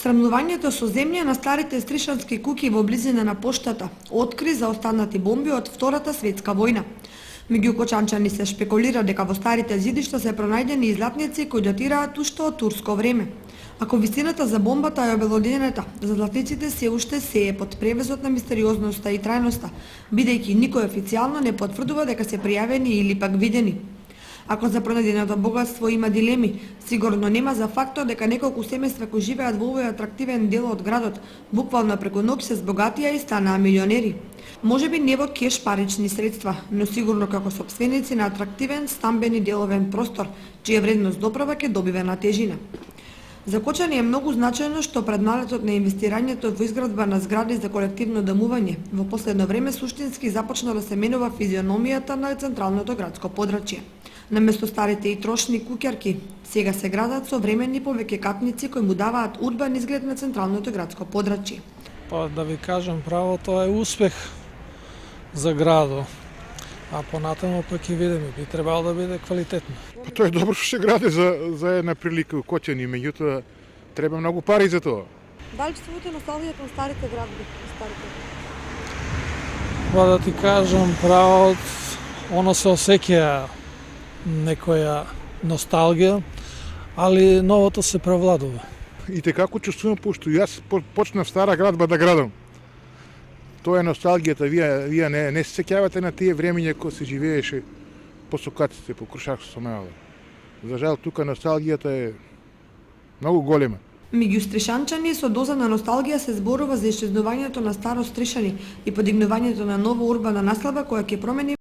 Срамнувањето со земја на старите стришански куќи во близина на поштата откри заостанати бомби од Втората светска војна. Меѓу кочанчани се шпекулира дека во старите зидишта се пронајдени излатници кои датираат уште од турско време. Ако вистината за бомбата е обелоденета, златниците се уште се е под превезот на мистериозноста и трајноста, бидејќи никој официјално не потврдува дека се пријавени или пак видени. Ако за пронајденото богатство има дилеми, сигурно нема за фактор дека неколку семејства кои живеат во овој атрактивен дел од градот, буквално преку ноќ се збогатија и станаа милионери. Можеби не во кеш парични средства, но сигурно како сопственици на атрактивен стамбен и деловен простор, чија вредност доправа ќе добива на тежина. За кочани е многу значајно што пред налетот на инвестирањето во изградба на згради за колективно домување, во последно време суштински започна да се менува физиономијата на централното градско подрачје. Наместо старите и трошни куќарки, сега се градат современни повеќекатници кои му даваат урбан изглед на централното градско подрачје. Па да ви кажам право, тоа е успех за градот. А понатаму пак ќе видиме, би требало да биде квалитетно. Па тоа е добро што се гради за една прилика Кочани, меѓутоа треба многу пари за тоа. Дали чувствувате носталгија кон старите градови? Па да ти кажам право, оно се осеќа некоја носталгија, али новото се превладува. И така чувствувам, пошто јас почнав стара градба да градам. Тоа е носталгијата, вие не се сеќавате на тие времиња кога се живееше по сокаците, по Крушакско мало. За жал, тука носталгијата е многу голема. Меѓу стришанчани со доза на носталгија се зборува за исчезнувањето на старо Стришани и подигнувањето на нова урбана наслада која ќе промени